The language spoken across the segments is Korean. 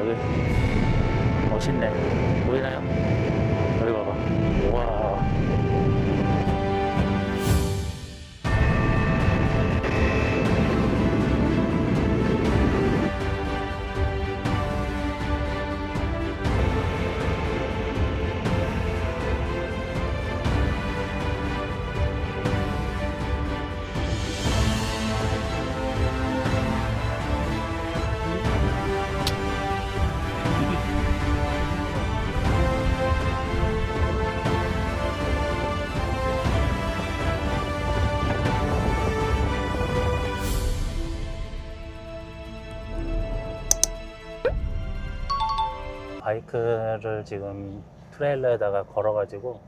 여기 멋있네. 보이나요? 여기 봐봐. 우와. 바이크를 지금 트레일러에다가 걸어가지고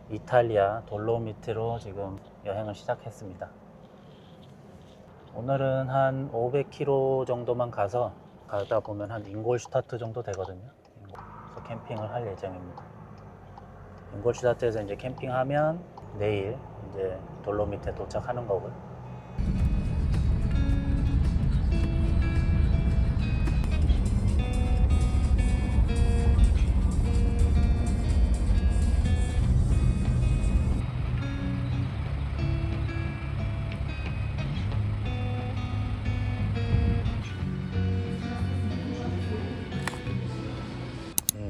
이탈리아 돌로미티로 지금 여행을 시작했습니다. 오늘은 한 500km 정도만 가다 보면 한 잉골슈타트 정도 되거든요. 그래서 캠핑을 할 예정입니다. 잉골슈타트에서 이제 캠핑하면 내일 이제 돌로미티에 도착하는 거고요.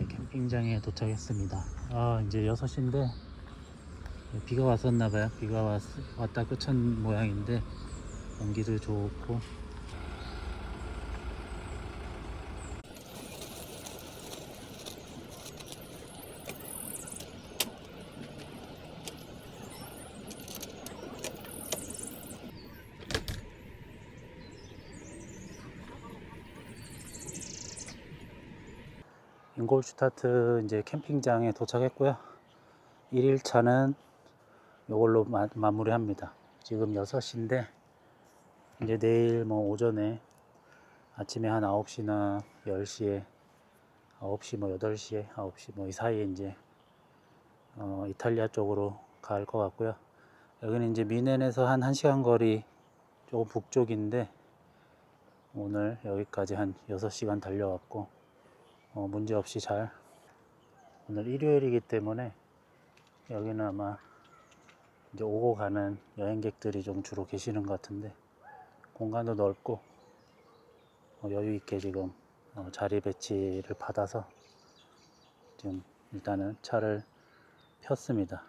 캠핑장에 도착했습니다. 이제 6시인데 비가 왔었나봐요. 비가 왔다 끝은 모양인데 공기도 좋고. 잉골슈타트 이제 캠핑장에 도착했고요. 1일차는 이걸로 마무리합니다. 지금 6시인데 이제 내일 뭐 오전에 아침에 한 9시나 10시에 9시 뭐 8시에 9시 뭐 이 사이에 이제 이탈리아 쪽으로 갈 것 같고요. 여기는 이제 미넨에서 한 1시간 거리 조금 북쪽인데 오늘 여기까지 한 6시간 달려왔고 문제없이 잘, 오늘 일요일이기 때문에 여기는 아마 이제 오고 가는 여행객들이 좀 주로 계시는 것 같은데 공간도 넓고 여유 있게 지금 자리 배치를 받아서 지금 일단은 차를 폈습니다.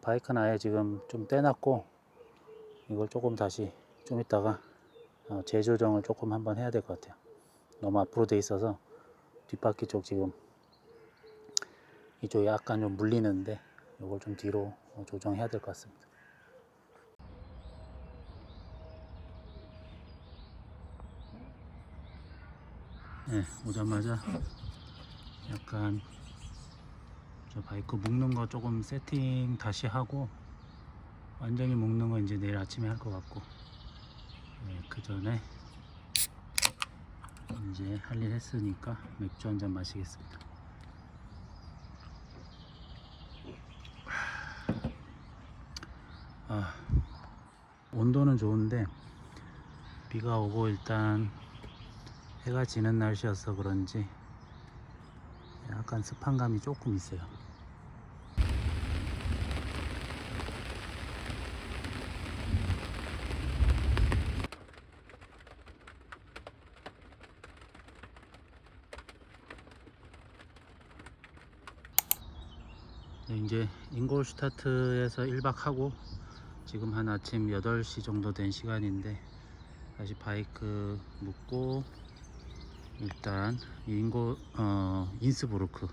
바이크는 아예 지금 좀 떼놨고 이걸 조금 다시 좀 이따가 재조정을 조금 한번 해야 될 것 같아요. 너무 앞으로 돼 있어서 뒷바퀴 쪽 지금 이쪽 약간 좀 물리는데 이걸 좀 뒤로 조정해야 될 것 같습니다. 네, 오자마자 약간 저 바이크 묶는 거 조금 세팅 다시 하고 완전히 묶는 거 이제 내일 아침에 할 것 같고, 네, 그 전에 이제 할 일 했으니까 맥주 한잔 마시겠습니다. 온도는 좋은데 비가 오고 일단 해가 지는 날씨여서 그런지 약간 습한 감이 조금 있어요. 네, 이제 잉골슈타트에서 1박 하고 지금 한 아침 8시 정도 된 시간인데 다시 바이크 묶고 일단 인스부르크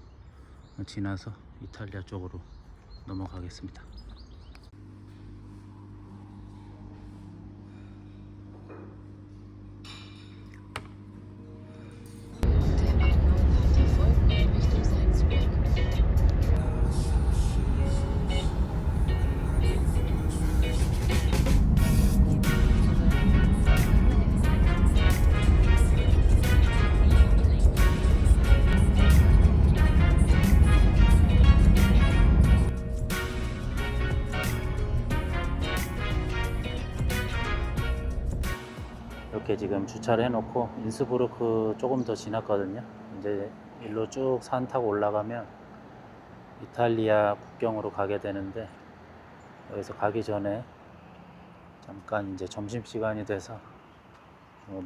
지나서 이탈리아 쪽으로 넘어가겠습니다. 이렇게 지금 주차를 해놓고 인스부르크 조금 더 지났거든요. 이제 일로 쭉 산 타고 올라가면 이탈리아 국경으로 가게 되는데, 여기서 가기 전에 잠깐 이제 점심시간이 돼서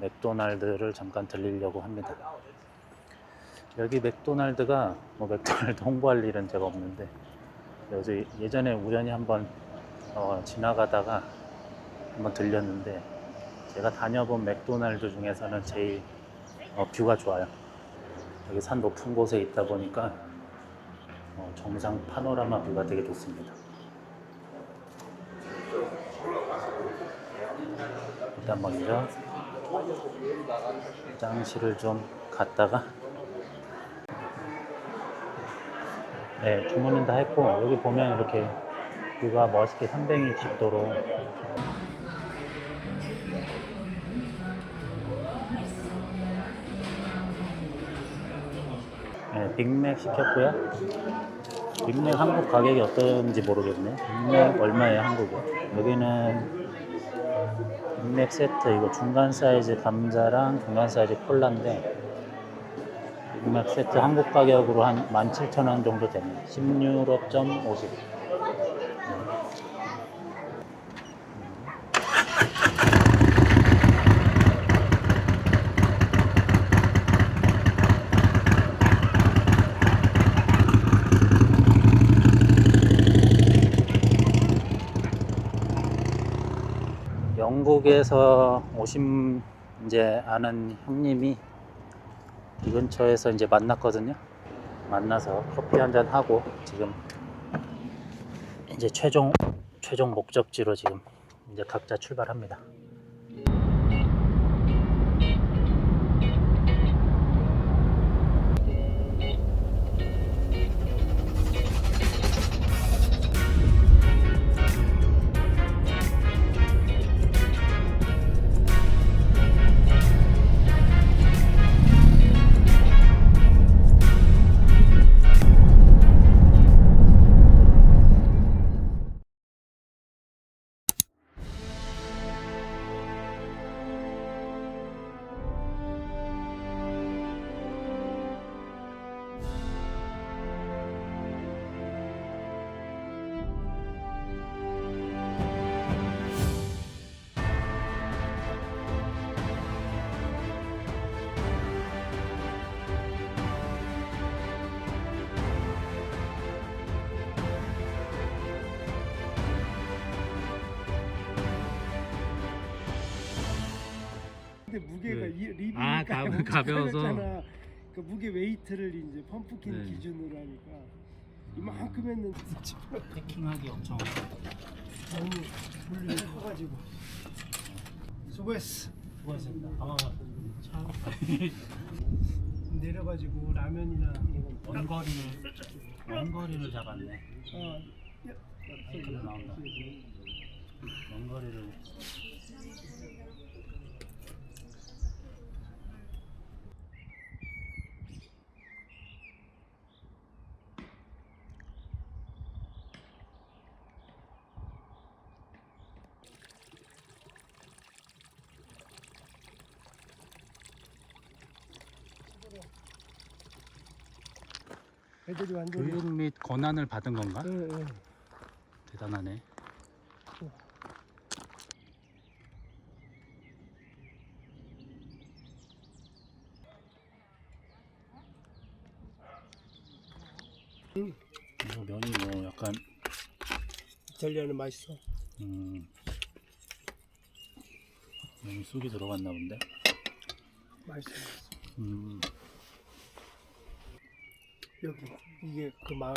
맥도날드를 잠깐 들리려고 합니다. 여기 맥도날드가 맥도날드 홍보할 일은 제가 없는데, 여기 예전에 우연히 한번 지나가다가 한번 들렸는데, 제가 다녀본 맥도날드 중에서는 제일 뷰가 좋아요. 여기 산 높은 곳에 있다 보니까 정상 파노라마 뷰가 되게 좋습니다. 일단 먼저 화장실을 좀 갔다가, 네, 주문은 다 했고, 여기 보면 이렇게 뷰가 멋있게 360도로 빅맥 시켰고요. 빅맥 한국 가격이 어떤지 모르겠네. 빅맥 얼마예요, 한국에? 여기는 빅맥 세트, 이거 중간 사이즈 감자랑 중간 사이즈 콜라인데, 빅맥 세트 한국 가격으로 한 17,000원 정도 되네요. 16.50. 영국에서 오신 이제 아는 형님이 이 근처에서 이제 만났거든요. 만나서 커피 한잔 하고 지금 이제 최종 목적지로 지금 이제 각자 출발합니다. 근데 무게가 아, 가벼워서. 그 무게 웨이트를 이제 펌프킨 네. 기준으로 하니까 이만큼 했는데 패킹하기 엄청 너무 볼륨이 커가지고 수고했어. 수고하셨습니다. 참 내려가지고 라면이나 이런 거 원거리를 잡았네. 야, 나온다. 원거리를. 애들이 완전 교육 및 권한을 받은 건가? 응. 대단하네. 이거 면이 뭐 약간 이탈리아는 맛있어. 면이 쑥이 들어갔나 본데. 맛있어. 여기 이게 그 마을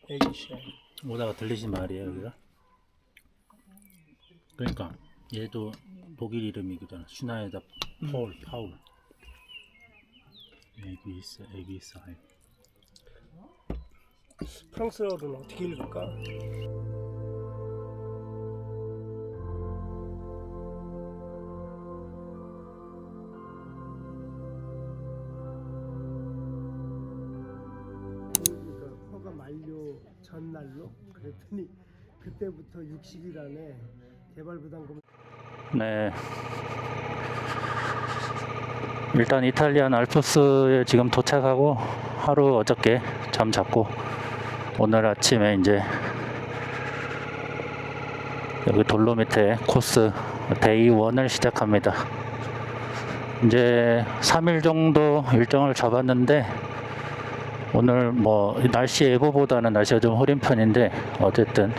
애기시야. 오다가 들리신 말이에요, 여기가? 그러니까 얘도 독일 이름이잖아. 슈나이더 파울. 애기살. 프랑스어로는 어떻게 읽을까? 허가 만료 전날로 그랬더니 그때부터 60일 안에 개발 부담금. 네. 일단 이탈리안 알프스에 지금 도착하고 하루 어저께 잠 잤고 오늘 아침에 이제 여기 돌로미테 코스 데이 1을 시작합니다. 이제 3일 정도 일정을 잡았는데 오늘 뭐 날씨 예보보다는 날씨가 좀 흐린 편인데 어쨌든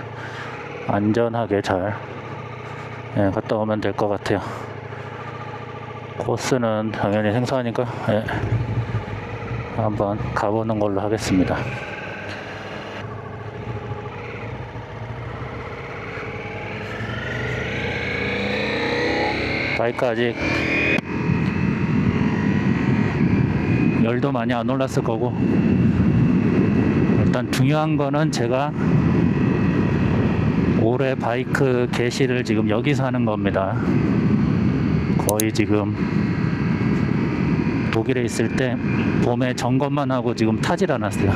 안전하게 잘 갔다 오면 될 것 같아요. 코스는 당연히 생소하니까 한번 가보는 걸로 하겠습니다. 바이크 아직 열도 많이 안 올랐을 거고 일단 중요한 거는 제가 올해 바이크 개시를 지금 여기서 하는 겁니다. 거의 지금 독일에 있을 때 봄에 점검만 하고 지금 타질 않았어요.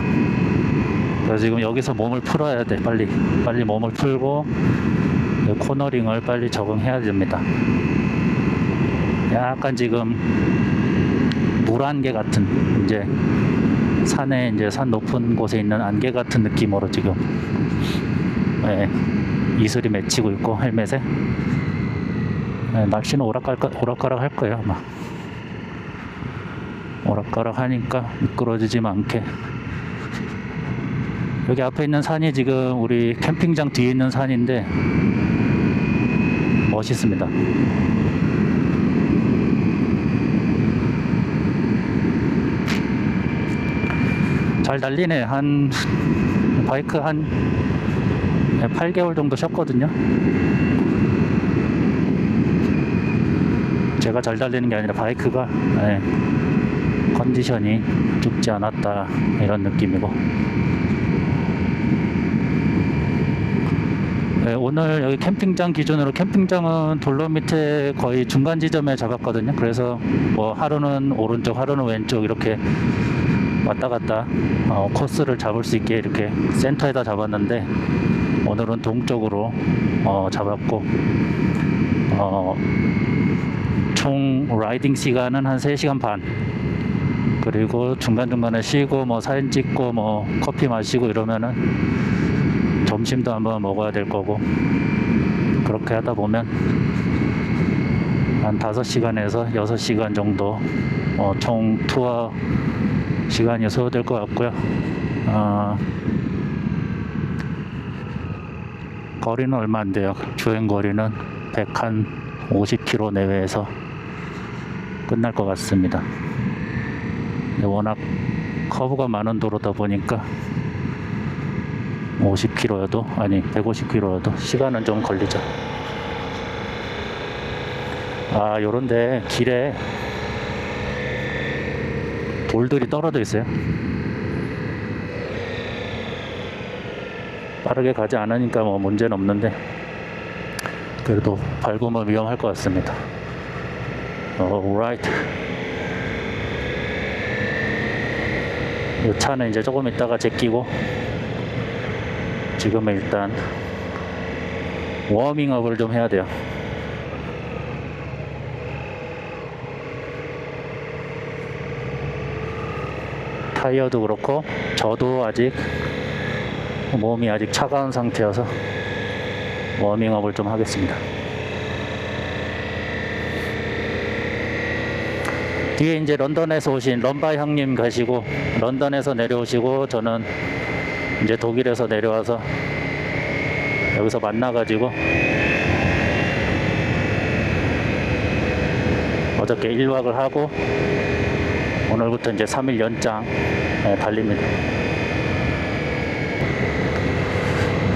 그래서 지금 여기서 몸을 풀어야 돼. 빨리 몸을 풀고 코너링을 빨리 적응해야 됩니다. 약간 지금 물안개 같은 이제 산에 이제 산 높은 곳에 있는 안개 같은 느낌으로 지금 이슬이 맺히고 있고 헬멧에 날씨는 오락가락 할 거예요 아마. 오락가락 하니까 미끄러지지 않게. 여기 앞에 있는 산이 지금 우리 캠핑장 뒤에 있는 산인데 멋있습니다. 잘 달리네. 바이크 한 8개월 정도 쉬었거든요. 제가 잘 달리는 게 아니라 바이크가 컨디션이 죽지 않았다 이런 느낌이고. 오늘 여기 캠핑장 기준으로 캠핑장은 돌로미테 거의 중간 지점에 잡았거든요. 그래서 뭐 하루는 오른쪽 하루는 왼쪽 이렇게 왔다 갔다 코스를 잡을 수 있게 이렇게 센터에다 잡았는데 오늘은 동쪽으로 잡았고 총 라이딩 시간은 한 3시간 반. 그리고 중간중간에 쉬고 뭐 사진 찍고 뭐 커피 마시고 이러면은 점심도 한번 먹어야 될 거고 그렇게 하다 보면 한 5시간에서 6시간 정도 총 투어 시간이 소요될 것 같고요. 거리는 얼마 안 돼요. 주행 거리는 150km 내외에서 끝날 것 같습니다. 워낙 커브가 많은 도로다 보니까 50km여도 아니 150km여도 시간은 좀 걸리죠. 요런데 길에 돌들이 떨어져 있어요. 빠르게 가지 않으니까 뭐 문제는 없는데 그래도 밟으면 위험할 것 같습니다. alright. 이 차는 이제 조금 있다가 제끼고 지금은 일단 워밍업을 좀 해야 돼요. 타이어도 그렇고 저도 아직 몸이 아직 차가운 상태여서 워밍업을 좀 하겠습니다. 뒤에 이제 런던에서 오신 런바이 형님 가시고 런던에서 내려오시고 저는 이제 독일에서 내려와서 여기서 만나가지고 어저께 1박을 하고 오늘부터 이제 3일 연장 달립니다.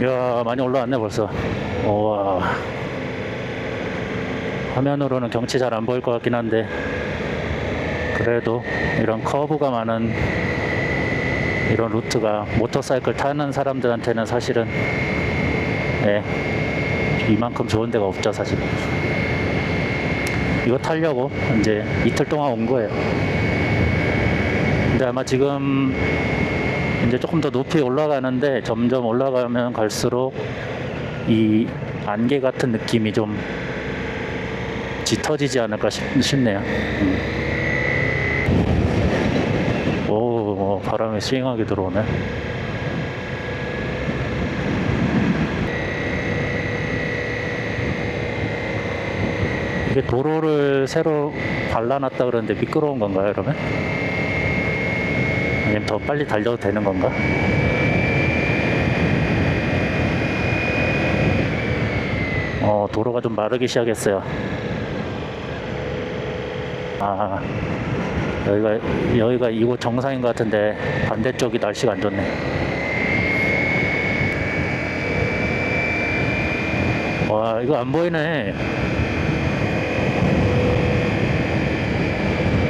이야, 많이 올라왔네 벌써. 우와. 화면으로는 경치 잘 안 보일 것 같긴 한데 그래도 이런 커브가 많은 이런 루트가 모터사이클 타는 사람들한테는 사실은 이만큼 좋은 데가 없죠 사실. 이거 타려고 이제 이틀 동안 온 거예요. 근데 아마 지금 이제 조금 더 높이 올라가는데 점점 올라가면 갈수록 이 안개 같은 느낌이 좀 짙어지지 않을까 싶네요. 바람이 싱하게 들어오네. 이게 도로를 새로 발라놨다 그러는데 미끄러운 건가요, 그러면? 아니면 더 빨리 달려도 되는 건가? 도로가 좀 마르기 시작했어요. 아, 여기가 이곳 정상인 것 같은데 반대쪽이 날씨가 안 좋네. 와, 이거 안 보이네.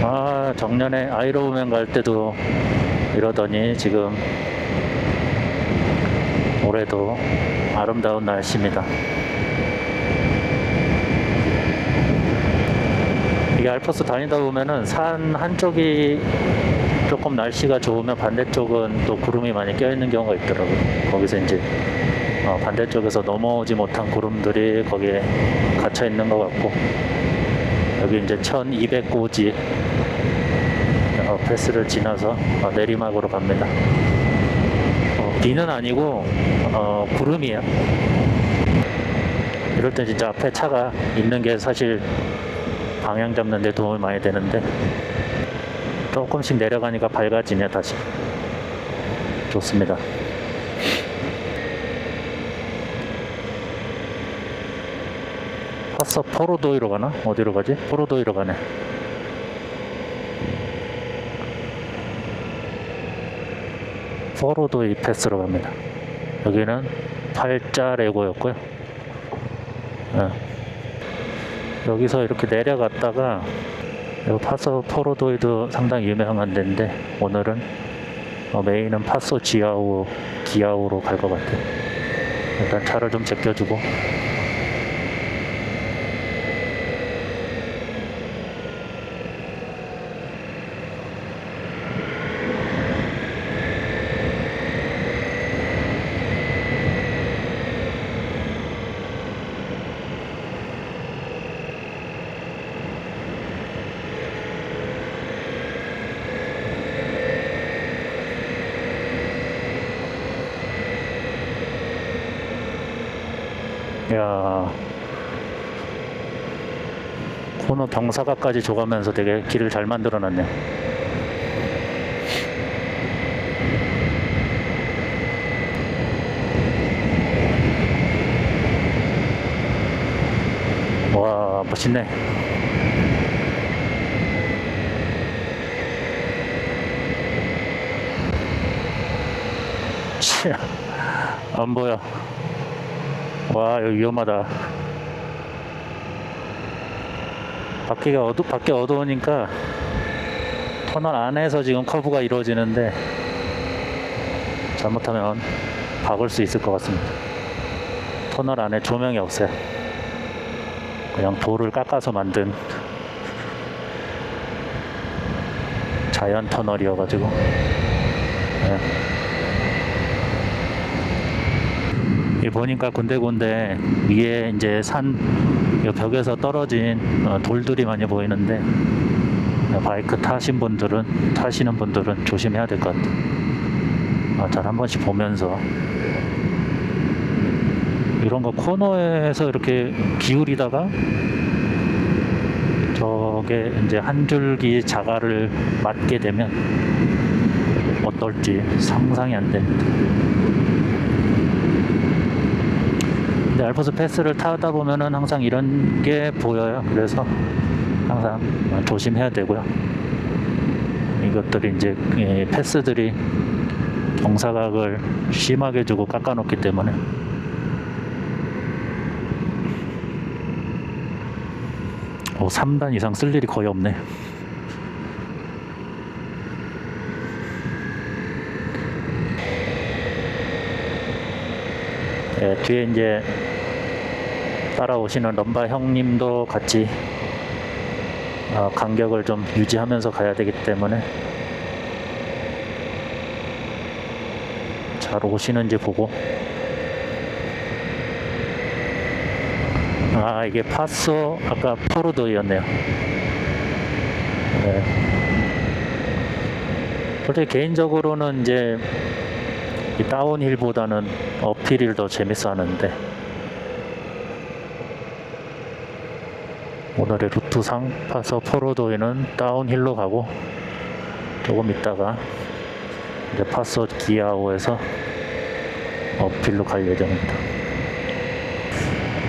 아, 작년에 아이러브맨 갈 때도 이러더니 지금 올해도 아름다운 날씨입니다. 이게 알프스 다니다 보면은 산 한쪽이 조금 날씨가 좋으면 반대쪽은 또 구름이 많이 껴있는 경우가 있더라고요. 거기서 이제 반대쪽에서 넘어오지 못한 구름들이 거기에 갇혀 있는 것 같고, 여기 이제 1200고지 패스를 지나서 내리막으로 갑니다. 비는 아니고 구름이에요. 이럴 때 진짜 앞에 차가 있는 게 사실 방향 잡는 데 도움이 많이 되는데, 조금씩 내려가니까 밝아지네. 다시 좋습니다. 파서 포로도이로 가나? 어디로 가지? 포로도이로 가네. 포로도이 패스로 갑니다. 여기는 팔자레고였고요. 여기서 이렇게 내려갔다가 이 파소 포로도이도 상당히 유명한 데인데, 오늘은 메인은 파소 기아우로 갈 것 같아요. 일단 차를 좀 제껴주고. 야, 코너 경사각까지 줘가면서 되게 길을 잘 만들어놨네. 와, 멋있네. 안 보여. 와, 여기 위험하다. 밖에 어두우니까 터널 안에서 지금 커브가 이루어지는데, 잘못하면 박을 수 있을 것 같습니다. 터널 안에 조명이 없어요. 그냥 돌을 깎아서 만든 자연 터널이어가지고. 네. 이 보니까 군데군데 위에 이제 산 벽에서 떨어진 돌들이 많이 보이는데, 바이크 타시는 분들은 조심해야 될 것 같아요. 잘 한 번씩 보면서. 이런 거 코너에서 이렇게 기울이다가 저게 이제 한 줄기 자갈을 맞게 되면 어떨지 상상이 안 됩니다. 근데 알프스 패스를 타다 보면은 항상 이런 게 보여요. 그래서 항상 조심해야 되고요. 이것들이 이제 패스들이 경사각을 심하게 주고 깎아놓기 때문에. 3단 이상 쓸 일이 거의 없네. 네, 뒤에 이제 따라오시는 럼바 형님도 같이 간격을 좀 유지하면서 가야 되기 때문에 잘 오시는지 보고. 이게 파소 아까 포로도이였네요. 네. 솔직히 개인적으로는 이제 이 다운힐보다는 어필을 더 재밌어 하는데, 오늘의 루트상 파서 포로도에는 다운힐로 가고 조금 있다가 이제 파서 기아오에서 어필로 갈 예정입니다.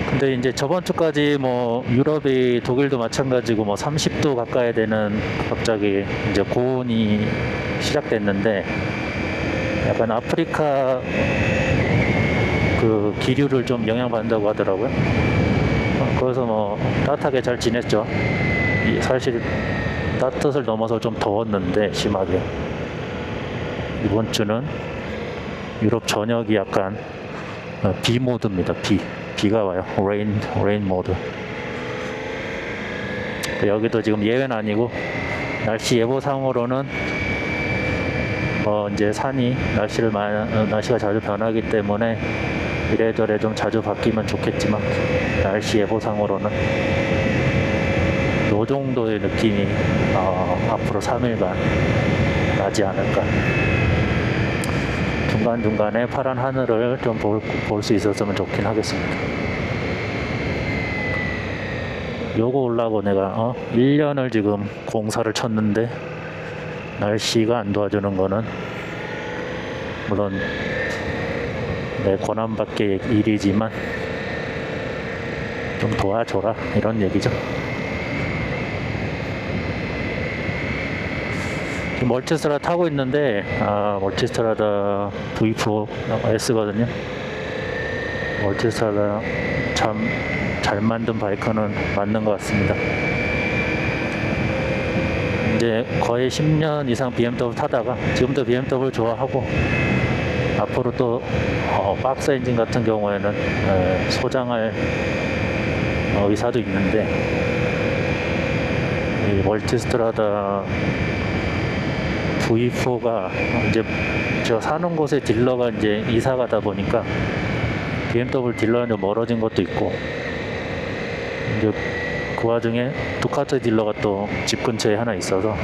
근데 이제 저번 주까지 뭐 유럽이 독일도 마찬가지고 뭐 30도 가까이 되는 갑자기 이제 고온이 시작됐는데, 약간 아프리카 그 기류를 좀 영향받는다고 하더라고요. 그래서 뭐 따뜻하게 잘 지냈죠. 사실 따뜻을 넘어서 좀 더웠는데 심하게. 이번 주는 유럽 전역이 약간 비 모드입니다. 비가 와요. 레인 모드. 여기도 지금 예외는 아니고, 날씨 예보상으로는 이제 산이 날씨가 자주 변하기 때문에 이래저래 좀 자주 바뀌면 좋겠지만, 날씨 예보상으로는 이 정도의 느낌이 앞으로 3일간 나지 않을까. 중간중간에 파란 하늘을 좀 볼 수 있었으면 좋긴 하겠습니다. 요거 올라고 내가 1년을 지금 공사를 쳤는데 날씨가 안 도와주는 거는 물론 내 권한 밖의 일이지만 좀 도와줘라, 이런 얘기죠. 멀티스트라다 타고 있는데, 멀티스트라다 V4 S거든요. 멀티스트라다 참 잘 만든 바이크는 맞는 것 같습니다. 이제 거의 10년 이상 BMW 타다가 지금도 BMW 좋아하고, 앞으로 또 박스 엔진 같은 경우에는 소장할 의사도 있는데, 이 멀티스트라다 V4가 이제 제가 사는 곳에 딜러가 이제 이사 가다 보니까 BMW 딜러는 좀 멀어진 것도 있고, 이제 그 와중에 두카트 딜러가 또 집 근처에 하나 있어서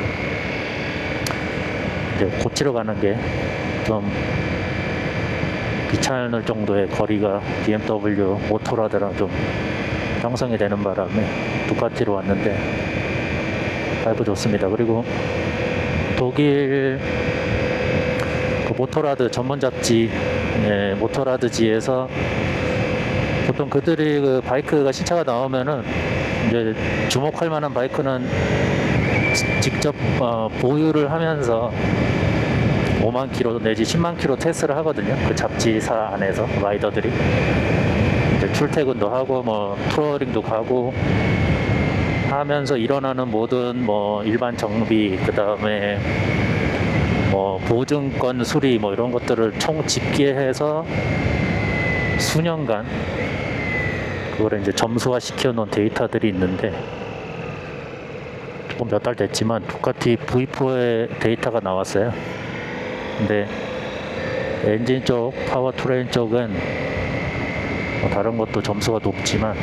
이제 고치러 가는 게 좀 귀찮을 정도의 거리가 BMW 모토라드랑 좀 형성이 되는 바람에 두카티로 왔는데 아이고 좋습니다. 그리고 독일 그 모토라드 전문 잡지, 모토라드지에서 보통 그들이 그 바이크가 신차가 나오면은 이제 주목할 만한 바이크는 직접 보유를 하면서 5만 킬로 내지 10만 킬로 테스트를 하거든요. 그 잡지사 안에서 라이더들이 이제 출퇴근도 하고 뭐 투어링도 가고 하면서 일어나는 모든 뭐 일반 정비, 그 다음에 뭐 보증권 수리 뭐 이런 것들을 총 집계해서 수년간 그거를 이제 점수화 시켜 놓은 데이터들이 있는데, 조금 몇 달 됐지만 두카티 V4의 데이터가 나왔어요. 근데 엔진 쪽, 파워트레인 쪽은 뭐 다른 것도 점수가 높지만,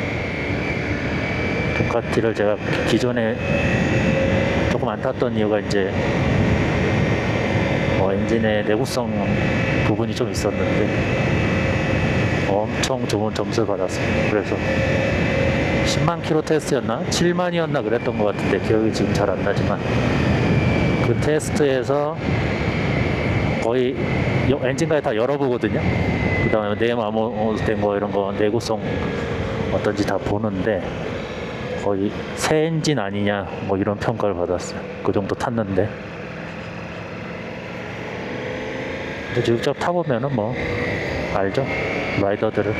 두카티를 제가 기존에 조금 안 탔던 이유가 이제 엔진의 내구성 부분이 좀 있었는데 엄청 좋은 점수를 받았습니다. 그래서 10만 킬로 테스트였나? 7만이었나 그랬던 것 같은데 기억이 지금 잘 안 나지만, 그 테스트에서 거의 엔진까지 다 열어보거든요. 그 다음에 내음 암호된 거 이런 거 내구성 어떤지 다 보는데 거의 새 엔진 아니냐 뭐 이런 평가를 받았어요. 그 정도 탔는데, 근데 직접 타보면은 뭐 알죠, 라이더들을.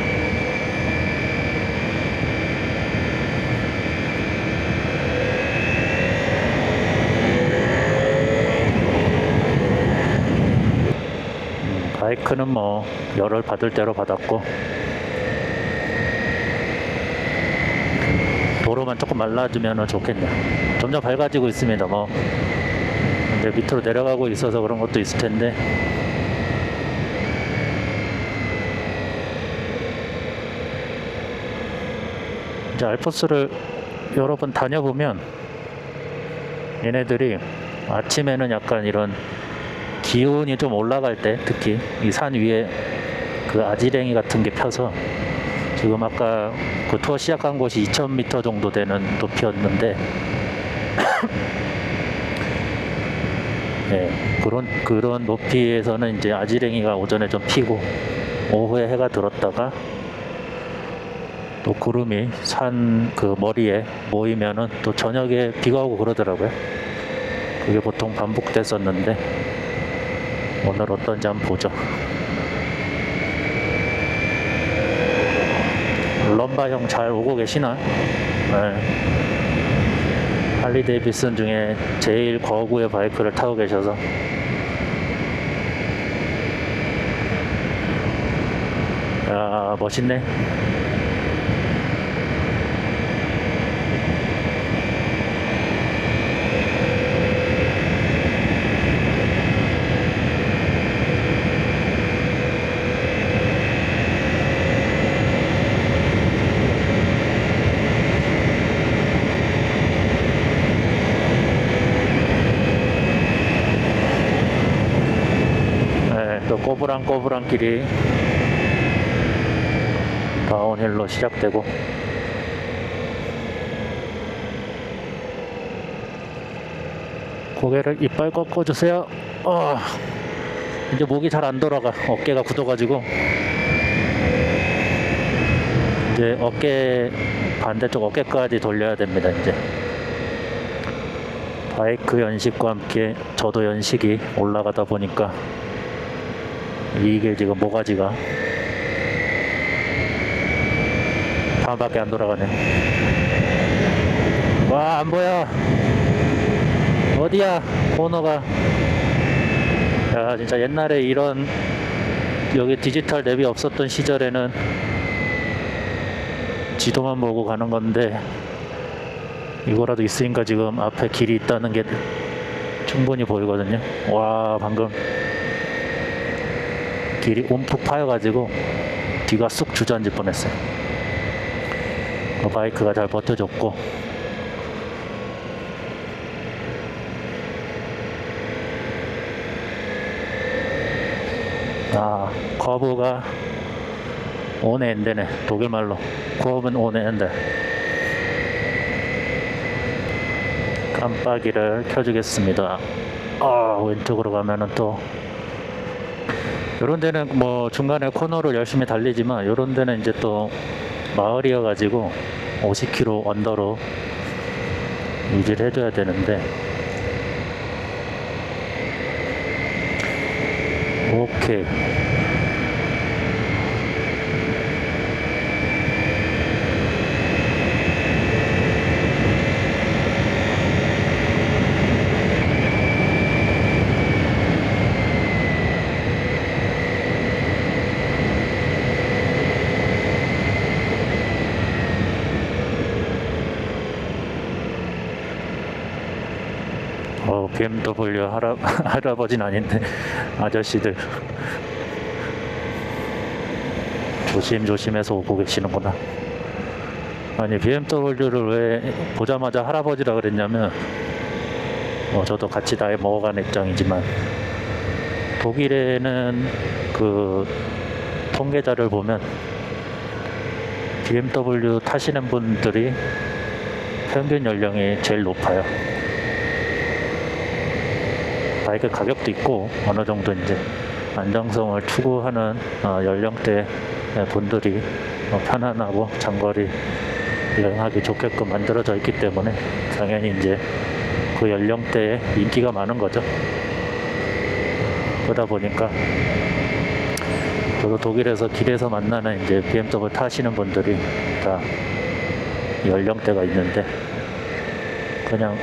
바이크는 뭐 열을 받을 대로 받았고, 도로만 조금 말라주면 좋겠네요. 점점 밝아지고 있습니다. 뭐 근데 밑으로 내려가고 있어서 그런 것도 있을 텐데, 이제 알프스를 여러 번 다녀보면 얘네들이 아침에는 약간 이런 기온이 좀 올라갈 때 특히 이 산 위에 그 아지랭이 같은 게 펴서 지금 아까 그 투어 시작한 곳이 2000m 정도 되는 높이였는데 예, 그런 높이에서는 이제 아지랭이가 오전에 좀 피고 오후에 해가 들었다가 또 구름이 산 그 머리에 모이면은 또 저녁에 비가 오고 그러더라고요. 그게 보통 반복됐었는데 오늘 어떤지 한번 보죠. 럼바 형 잘 오고 계시나? 네. 할리 데이비슨 중에 제일 거구의 바이크를 타고 계셔서 야 멋있네. 또 꼬부랑 길이 다운힐로 시작되고 고개를 이빨 꺾어주세요. 이제 목이 잘 안 돌아가. 어깨가 굳어가지고 이제 어깨 반대쪽 어깨까지 돌려야 됩니다. 이제 바이크 연식과 함께 저도 연식이 올라가다 보니까 이게 지금 모가지가 반밖에 안 돌아가네. 와, 안 보여. 어디야 코너가. 야 진짜 옛날에 이런 여기 디지털 랩이 없었던 시절에는 지도만 보고 가는 건데 이거라도 있으니까 지금 앞에 길이 있다는 게 충분히 보이거든요. 와 방금 길이 움푹 파여가지고 뒤가 쑥 주저앉을 뻔했어요. 바이크가 잘 버텨줬고 커브가 오네 엔데네. 독일말로 커브는 오네 엔데. 깜빡이를 켜주겠습니다. 왼쪽으로 가면은 또 요런 데는 뭐 중간에 코너를 열심히 달리지만 요런 데는 이제 또 마을이어 가지고 50km 언더로 유지를 해줘야 되는데 오케이. BMW 할아버지는 아닌데 아저씨들 조심조심해서 오고 계시는구나. 아니 BMW를 왜 보자마자 할아버지라 그랬냐면 저도 같이 나이 먹어가는 입장이지만 독일에는 그 통계자를 보면 BMW 타시는 분들이 평균 연령이 제일 높아요. 바이크 가격도 있고 어느 정도 이제 안정성을 추구하는 연령대 분들이 편안하고 장거리 여행하기 좋게끔 만들어져 있기 때문에 당연히 이제 그 연령대에 인기가 많은 거죠. 그러다 보니까 저도 독일에서 길에서 만나는 이제 BMW 타시는 분들이 다 연령대가 있는데 그냥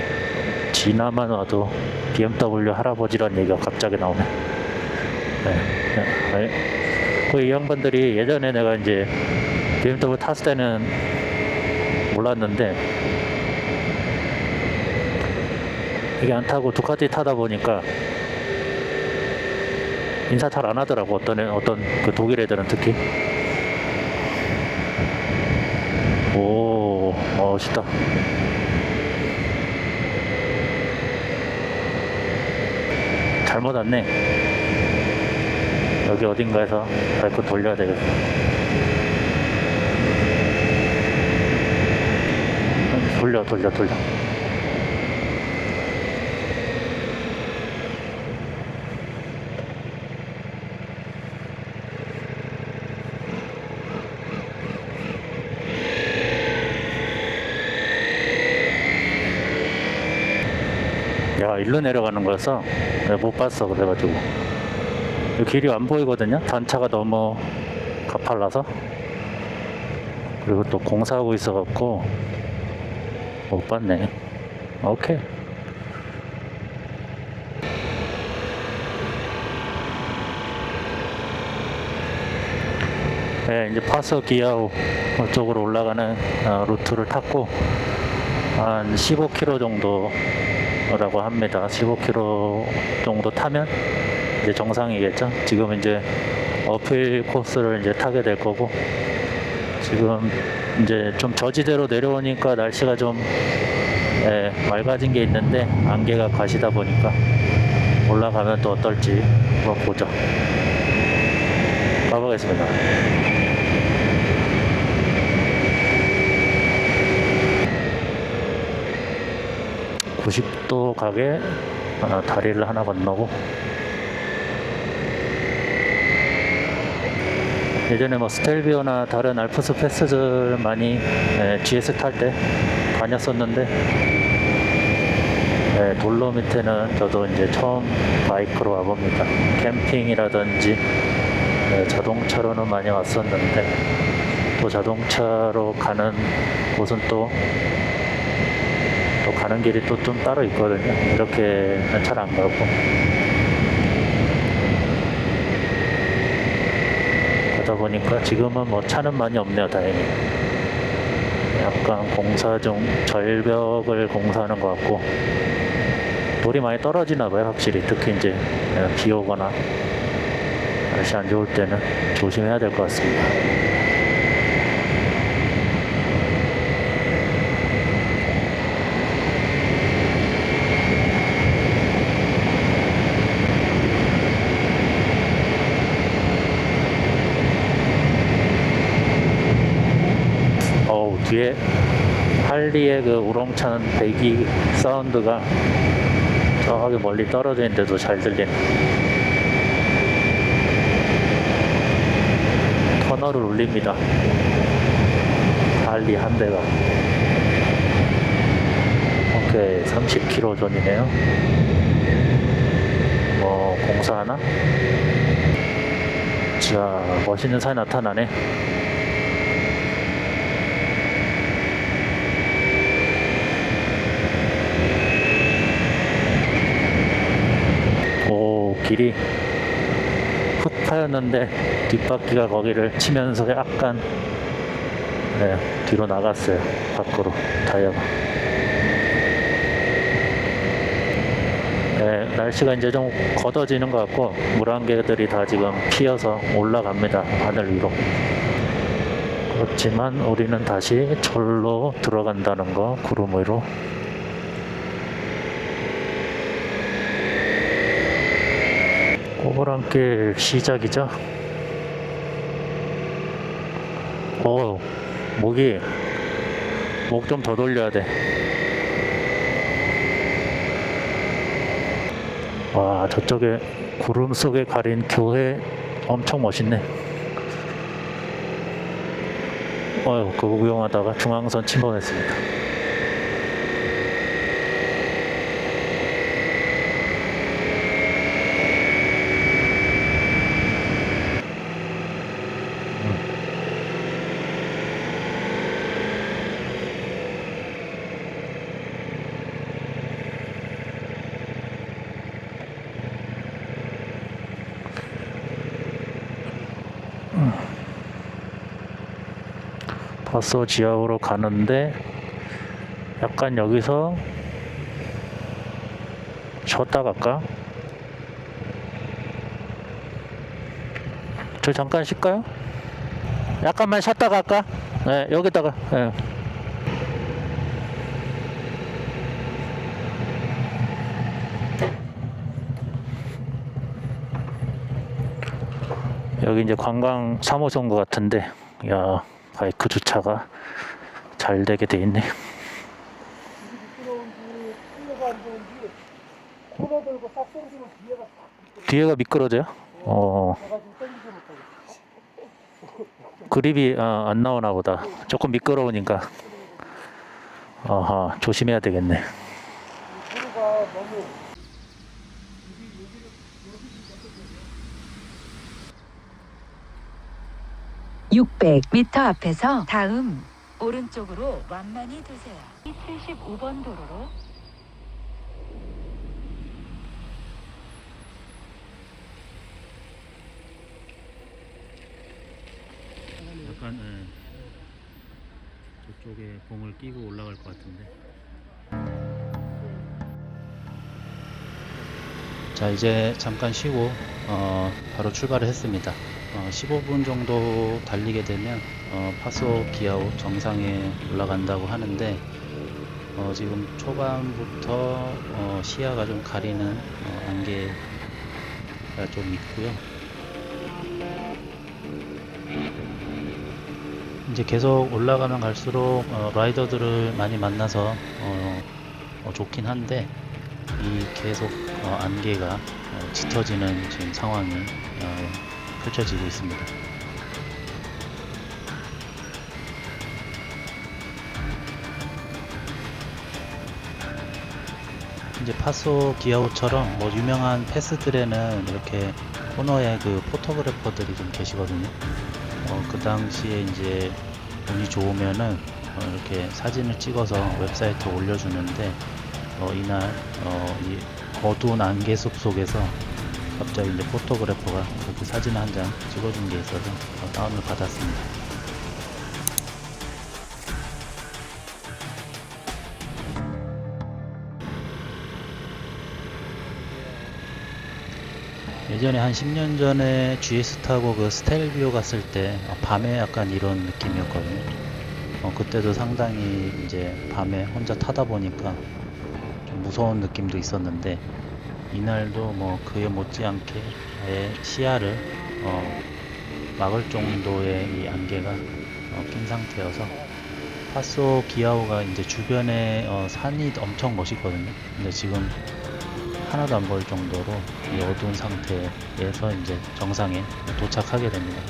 지나만 와도 BMW 할아버지란 얘기가 갑자기 나오네. 이 양반들이 예전에 내가 이제 BMW 탔을 때는 몰랐는데 이게 안 타고 두카티 타다 보니까 인사 잘 안 하더라고. 어떤 그 독일 애들은 특히. 오, 멋있다. 잘못 왔네. 여기 어딘가에서 밟고 돌려야 되겠어. 돌려. 야, 일로 내려가는 거였어. 내가 못 봤어. 그래가지고 여기 길이 안 보이거든요. 단차가 너무 가팔라서. 그리고 또 공사하고 있어갖고 못 봤네. 오케이. 네, 이제 파서 기아오 쪽으로 올라가는 루트를 탔고 한 15km 정도라고 합니다. 15km 정도 타면 이제 정상이겠죠. 지금 이제 어필 코스를 이제 타게 될 거고, 지금 이제 좀 저지대로 내려오니까 날씨가 좀 맑아진 게 있는데 안개가 가시다 보니까 올라가면 또 어떨지 한번 보죠. 가보겠습니다. 90도 가게 다리를 하나 건너고, 예전에 뭐 스텔비오나 다른 알프스 패스들 많이 GS 탈 때 다녔었는데, 돌로미테는 저도 이제 처음 바이크로 와봅니다. 캠핑이라든지 자동차로는 많이 왔었는데, 또 자동차로 가는 곳은 또 가는 길이 또 좀 따로 있거든요. 이렇게는 잘 안 가고. 그러다 보니까 지금은 뭐 차는 많이 없네요, 다행히. 약간 공사 중, 절벽을 공사하는 것 같고, 돌이 많이 떨어지나 봐요, 확실히. 특히 이제 비 오거나 날씨 안 좋을 때는 조심해야 될 것 같습니다. 뒤에 할리의 그 우렁찬 배기 사운드가 저기 멀리 떨어져 있는데도 잘 들리네. 터널을 울립니다. 할리 한 대가. 오케이, 30km 전이네요. 뭐 공사하나? 자, 멋있는 산이 나타나네. 길이 풋파였는데 뒷바퀴가 거기를 치면서 약간 뒤로 나갔어요. 밖으로 타이어가. 날씨가 이제 좀 걷어지는 것 같고 물안개들이 다 지금 피어서 올라갑니다. 하늘 위로. 그렇지만 우리는 다시 절로 들어간다는 거, 구름 위로. 꼬부랑길 시작이죠. 목 좀 더 돌려야 돼. 와, 저쪽에 구름 속에 가린 교회 엄청 멋있네. 그거 구경하다가 중앙선 침범했습니다. 파소 지하로 가는데 약간 여기서 쉬었다 갈까? 저 잠깐 쉴까요? 약간만 쉬었다 갈까? 네, 여기다가. 네. 여기 이제 관광 3호선 것 같은데, 야, 바이크 주차가 잘 되게 돼 있네. 미끄러운지 풀려가 안 좋은지 코너 들고 싹 당기면 뒤에가 싹 뒤에가 미끄러져요? 가가지고 당기지 못하고. 그립이 안 나오나 보다. 조금 미끄러우니까. 아하, 조심해야 되겠네. 도로가 너무 600m 앞에서 다음 오른쪽으로 완만히 두세요. 75번 도로로 약간 저쪽에 봉을 끼고 올라갈 것 같은데. 자, 이제 잠깐 쉬고 바로 출발을 했습니다. 15분 정도 달리게 되면 파소 기아오 정상에 올라간다고 하는데, 지금 초반부터 시야가 좀 가리는 안개가 좀 있고요. 이제 계속 올라가면 갈수록 라이더들을 많이 만나서 좋긴 한데, 이 계속 안개가 짙어지는 지금 상황이 펼쳐지고 있습니다. 이제 파소 기아오처럼 뭐 유명한 패스들에는 이렇게 코너에 그 포토그래퍼들이 좀 계시거든요. 그 당시에 이제 운이 좋으면은 이렇게 사진을 찍어서 웹사이트에 올려주는데, 이날 이 어두운 안개숲 속에서 갑자기 이제 포토그래퍼가 그렇게 사진 한 장 찍어준 게 있어서 다운을 받았습니다. 예전에 한 10년 전에 GS 타고 그 스텔비오 갔을 때 밤에 약간 이런 느낌이었거든요. 그때도 상당히 이제 밤에 혼자 타다 보니까 좀 무서운 느낌도 있었는데, 이날도 뭐 그에 못지않게 아예 시야를 막을 정도의 이 안개가 낀 상태여서, 파소 기아오가 이제 주변에 산이 엄청 멋있거든요. 근데 지금 하나도 안 보일 정도로 이 어두운 상태에서 이제 정상에 도착하게 됩니다.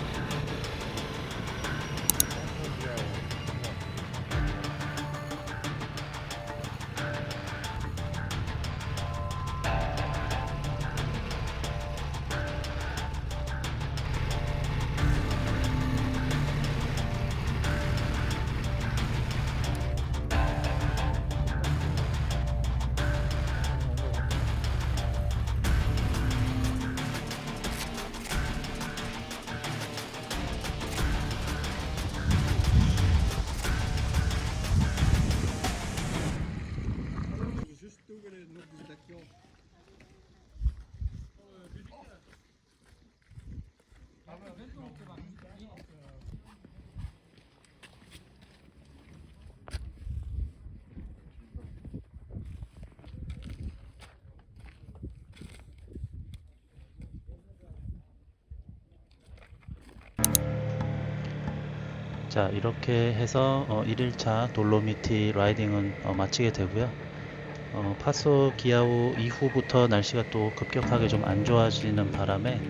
자, 이렇게 해서 1일차 돌로미티 라이딩은 마치게 되고요. 파소 기아오 이후부터 날씨가 또 급격하게 좀 안 좋아지는 바람에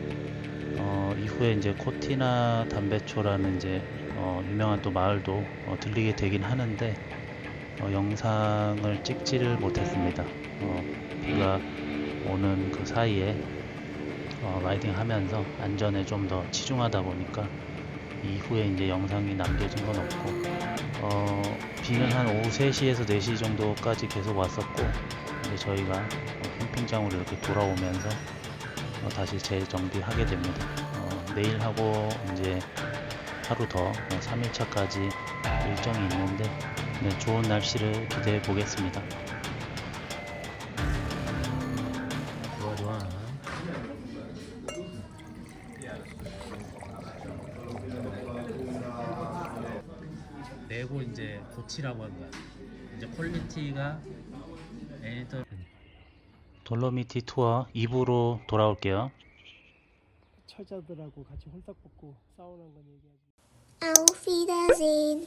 이후에 이제 코티나 담베초라는 이제 유명한 또 마을도 들리게 되긴 하는데, 영상을 찍지를 못했습니다. 비가 오는 그 사이에 라이딩 하면서 안전에 좀 더 치중하다 보니까 이후에 이제 영상이 남겨진 건 없고, 비는 한 오후 3시에서 4시 정도까지 계속 왔었고, 이제 저희가 캠핑장으로 이렇게 돌아오면서 다시 재정비하게 됩니다. 내일하고 이제 하루 더 3일차까지 일정이 있는데, 네, 좋은 날씨를 기대해 보겠습니다. 좋아 좋아. 내고 이제 고치라고 한 거야. 이제 퀄리티가 돌로미티 투어 2부로 돌아올게요. 처자들하고 같이 홀딱 벗고 사우나 한 건 얘기하지. Auf Wiedersehen.